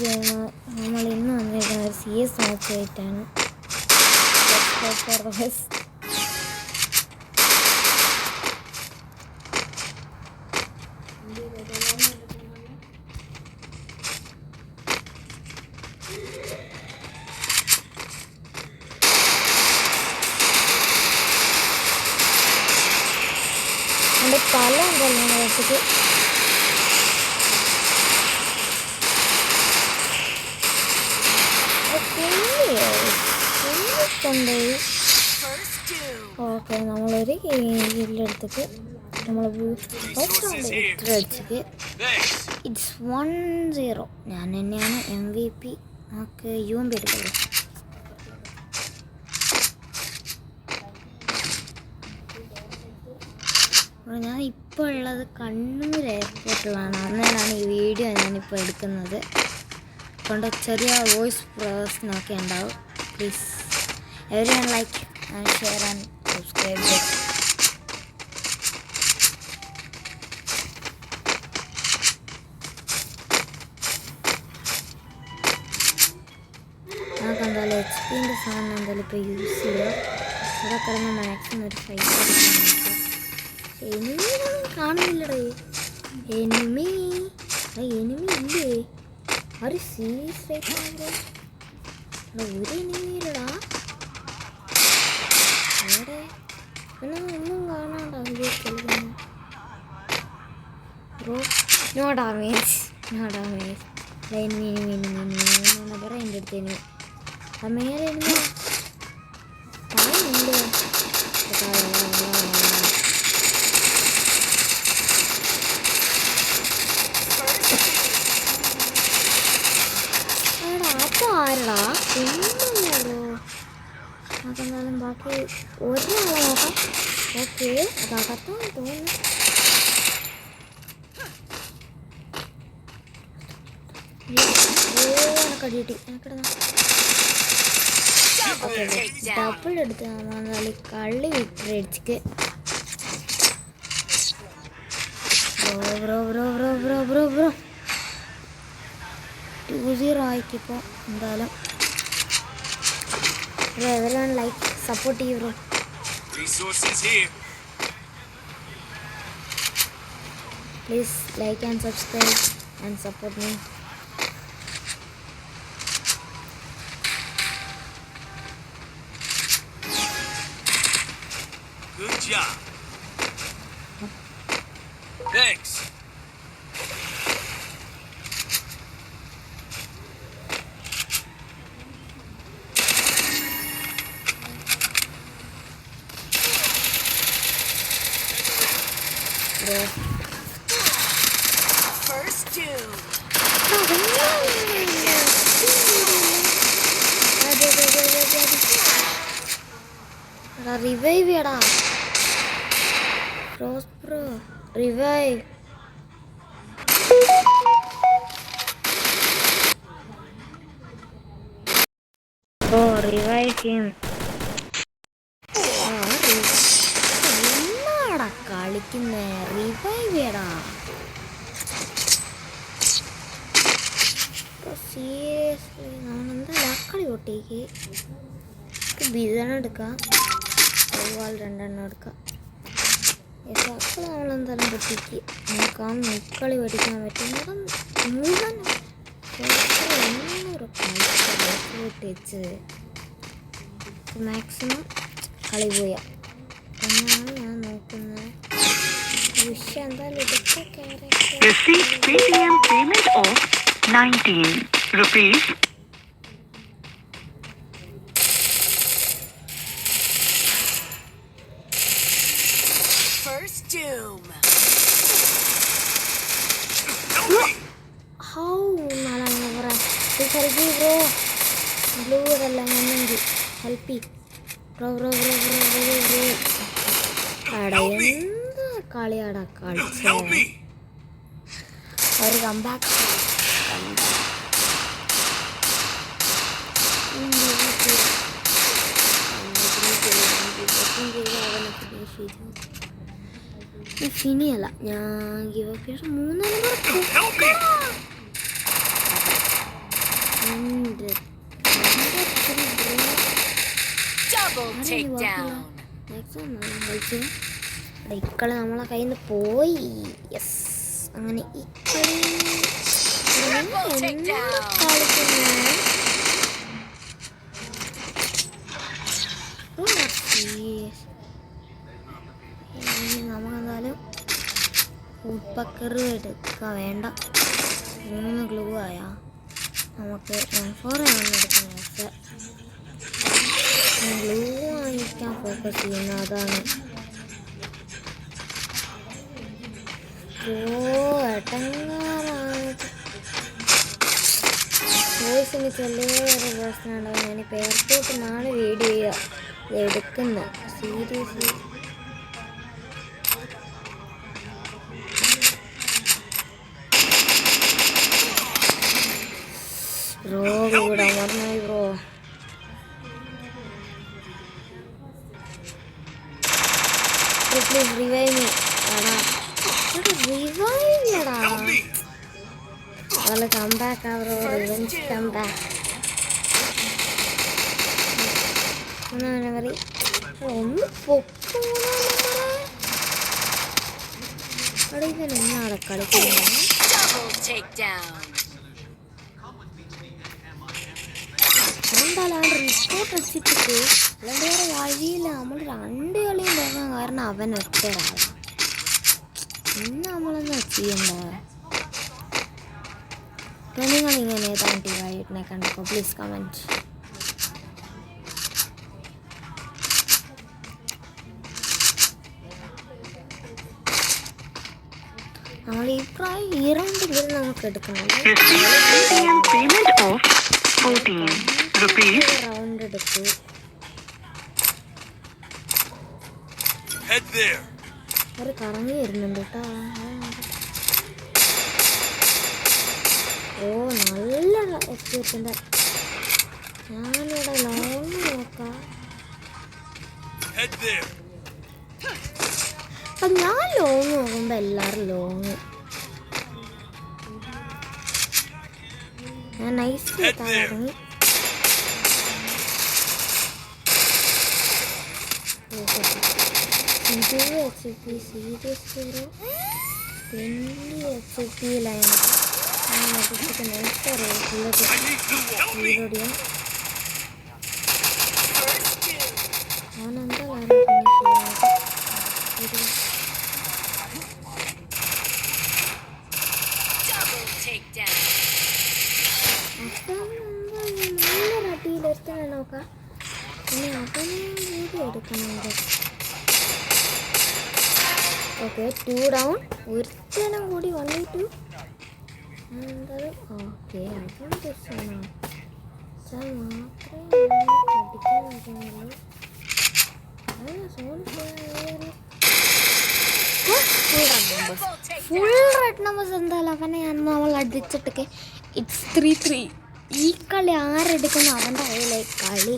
നമ്മൾ ഇന്ന് വന്നിരിക്കുന്ന ഒരു CS മാച്ച് ആയിട്ടാണ്. എൻ്റെ തല ഉണ്ടല്ലോ നേരത്തേക്ക് ഓക്കെ. നമ്മളൊരു കില്ലെടുത്തിട്ട് നമ്മൾ അടിച്ചിട്ട് ഇറ്റ്സ് 1-0. ഞാൻ തന്നെയാണ് MVP. നമുക്ക് UMP എടുക്കല്ലോ. ഞാൻ ഇപ്പോൾ ഉള്ളത് കണ്ണൂർ എയർപോർട്ടിലാണ്. അന്നേരമാണ് ഈ വീഡിയോ ഞാനിപ്പോൾ എടുക്കുന്നത്. കൊണ്ട് ചെറിയ വോയിസ് പ്രശ്നമൊക്കെ ഉണ്ടാവും. Please everyone like and share and subscribe. നമുക്ക് എന്തായാലും HPൻ്റെ സാധനം എന്തായാലും ഇപ്പോൾ യൂസ് ചെയ്യുക. അവിടെ കിടന്ന് മാക്സിമം ഒരു ഫൈറ്റ് എടുക്കാൻ. എനിമിയൊന്നും കാണുന്നില്ലടേ. എനിമി ഇല്ലേ? ഒരു സീരിയസ് ആയിട്ടാണല്ലോ. ഒരു എനിമിയിലടാ അവിടെ പിന്നെ ഒന്നും കാണാണ്ടാവില്ലേ കളിക്കുന്നു. ബ്രോ നോ ഡാമേജ് നമ്പർ എൻ്റെ അടുത്ത് എനിമി മേലെ എനിമി പറയുന്നുണ്ട്. ആരടാ പിന്നോ അതെന്നാലും ബാക്കി ഒരാളെ നോക്കാം. ഓക്കെ അതകത്താണ് തോന്നുന്നു. എനക്കടിയിട്ട് ഡബിൾ എടുത്ത് എന്നാല് കള്ളി വിക്ടറി അടിച്ചിട്ട് ബ്രോ 2-0 ആയിക്കിപ്പോൾ. എന്തായാലും everyone like support you bro. Resources here. Please like and subscribe and support me. Good job. Thanks. First doom. Revive yada. Bro. Revive. Bro, revive him. കളിക്കുന്ന റിവൈവ് ചെയ്യടാ. Seriously നമ്മളെന്താ ലക്കളി പൊട്ടിക്ക്. Bison എടുക്കാം, ഒരുപാട് 2 എണ്ണം എടുക്കാം. ലക്കളി നമ്മളെന്തായാലും പൊട്ടിക്ക്. നമുക്ക് ആ നിക്കളി പഠിക്കാൻ പറ്റും. മുഴുവൻ 800 പൊട്ടിച്ച് മാക്സിമം കളി പോയാ എന്നാണ് ഞാൻ നോക്കുന്നത്. Receive Paytm payment of 19 rupees. First doom. How nalanga bro. Sorry bro. Blue alla nannungi. Help me. Bro. Ada endu kaliyada kalche. Or come back. ഫിനിയല്ല ഞാൻ give up 3 number Double takedown. ഇക്കള് നമ്മളെ കയ്യിൽ നിന്ന് പോയി. യെസ്, അങ്ങനെ ഇക്കളി Triple takedown. നമുക്കെന്തായാലും ഉപ്പക്കറ് എടുക്കാൻ വേണ്ട. 3 glue ആയാ നമുക്ക് M4 ആണ് എടുക്കുന്നത്. ഗ്ലൂ വാങ്ങിക്കാൻ ഫോക്കസ് ചെയ്യുന്നത് അതാണ്. വോയിസിന് ചെറിയൊരു പ്രശ്നമുണ്ടാവും. ഞാനിപ്പോൾ എയർപോർട്ടിൽ നിന്നാണ് വീഡിയോ എടുക്കുന്നത്. സീരിയസ്ലി ബ്രോ കൂടെ മറന്നായി ബ്രോ. Please revive me. എടാ റിവൈവ് ചെയ്യടാ. അവള് കം ബാക്ക് ആ ബ്രോ. Revenge come back. ഒന്നാണ് പറ ഒന്ന് പൊക്കും. അവിടെ ഇവൻ എന്നാണ് കളിക്കുന്നത്? Double takedown. എന്തായാലും അവൻ റിപ്പോർട്ട് അടിച്ചിട്ട് അല്ലാണ്ട് വേറെ വഴിയില്ല. നമ്മൾ 2 കളിയും പോകാൻ കാരണം അവൻ ഒറ്റരാണ്. പിന്നെ നമ്മളൊന്നും ചെയ്യണ്ട. നിങ്ങളിങ്ങനെ ഏതാണ് ടീമായിട്ടിനെ കണ്ടപ്പോൾ പ്ലീസ് കമൻറ്റ്. നമ്മൾ ഈ റൗണ്ടിൽ നമുക്ക് എടുക്കണം. Receive payment of 14 rupees. Round എടുത്തു. Head there. ഒരു കറങ്ങി വരുന്നുണ്ട് കേട്ടോ. ഓ നല്ല എക്സ്പീരിയൻസിൻ്റെ. ഞാനിവിടെ ലോങ് നോക്കാം. Head there. അപ്പം ഞാൻ ലോങ് നോക്കുമ്പോൾ എല്ലാവരും ലോങ്. ഞാൻ നൈസ് ഇറങ്ങി. HP സീരിയസ് ഒരു 20 HP-യിലാണ്. നൈസ് റീലോഡിയാ. അവനെന്താ കാര്യം Double takedown. അപ്പം നല്ല റട്ടിയിലെടുത്ത് നോക്കാം. ഇനി അവനെ വീഡിയോ എടുക്കണം. Okay 2 down. ഒരുത്തനും കൂടി 1v2. എന്തായാലും ഓക്കെ അപ്പം പ്രശ്നമാണ് വെച്ചാൽ മാത്രമേ പഠിക്കാൻ പറ്റുന്നുള്ളൂ. Full red numbers. എന്തായാലും അവനെ നമ്മൾ അടിച്ചിട്ടൊക്കെ ഇറ്റ്സ് 3-3. ഈ കളി ആരെടുക്കുന്നു അവൻ്റെ കയ്യിലേക്ക് കളി.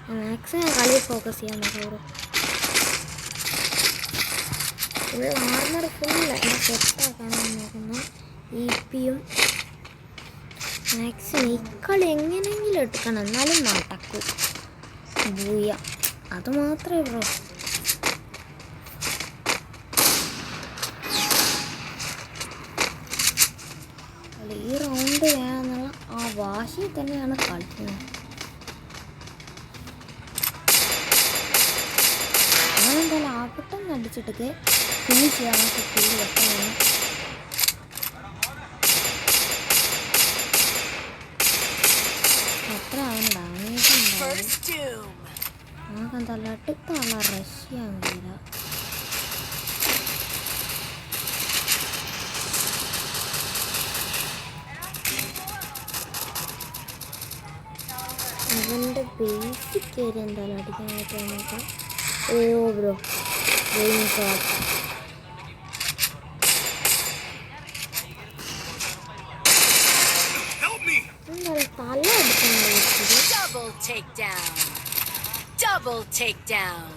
മാക്സിമം കളി ഫോക്കസ് ചെയ്യാൻ നോക്കാം. ഫുൾ ആർമർ ഫുൾ സെറ്റാക്കാനാണ് നോക്കുന്നത്. EP-യും മാക്സിമം ഈ കളി എങ്ങനെയെങ്കിലും എടുക്കണം. എന്നാലും നടക്കും. ബൂയ അത് മാത്രമേ ബ്രോ. ഈ റൗണ്ട് വേണമെന്നുള്ള ആ വാശി തന്നെയാണ് കളിക്കുന്നത്. ഞാനെന്തായാലും ആകട്ടെന്ന് അടിച്ചിട്ടൊക്കെ ഫിനിഷ് ചെയ്യാൻ കിട്ടി വെക്കണം. എത്ര അവൻ ഡാമേജ് ഉണ്ടാവും. First doom. നമുക്കെന്തായാലും അടുത്തുള്ള റഷ് ചെയ്യാൻ കഴിയില്ല. അവൻ്റെ ബേസിക് ഏരിയ എന്തായാലും അടിക്കാൻ പറ്റുമോ നോക്കാം. Oh bro game shot. Help me. എന്തായാലും തല അടിക്കാൻ കഴിച്ചത്. Double takedown. Double takedown.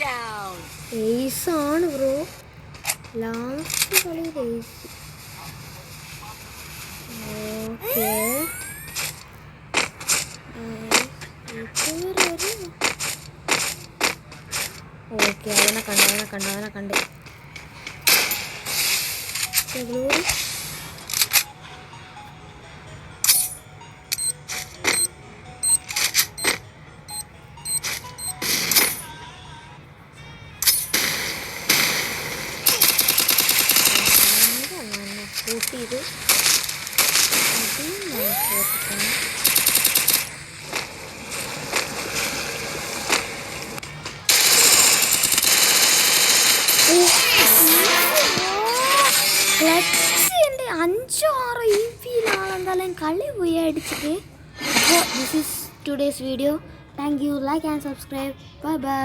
down. ഏസാണ് ബ്രോ. ലാസ്റ്റ് കളി ഏസ്. ഓക്കെ ഓക്കെ അവനെ കണ്ട് ഗ്ലോറി. കൂട്ടിയത് എൻ്റെ 5-6 EP-യിലാണെന്തായാലും കളി പോയി അടിച്ചിട്ട്. അപ്പോൾ this is today's video. Thank you. Like and subscribe. Bye bye.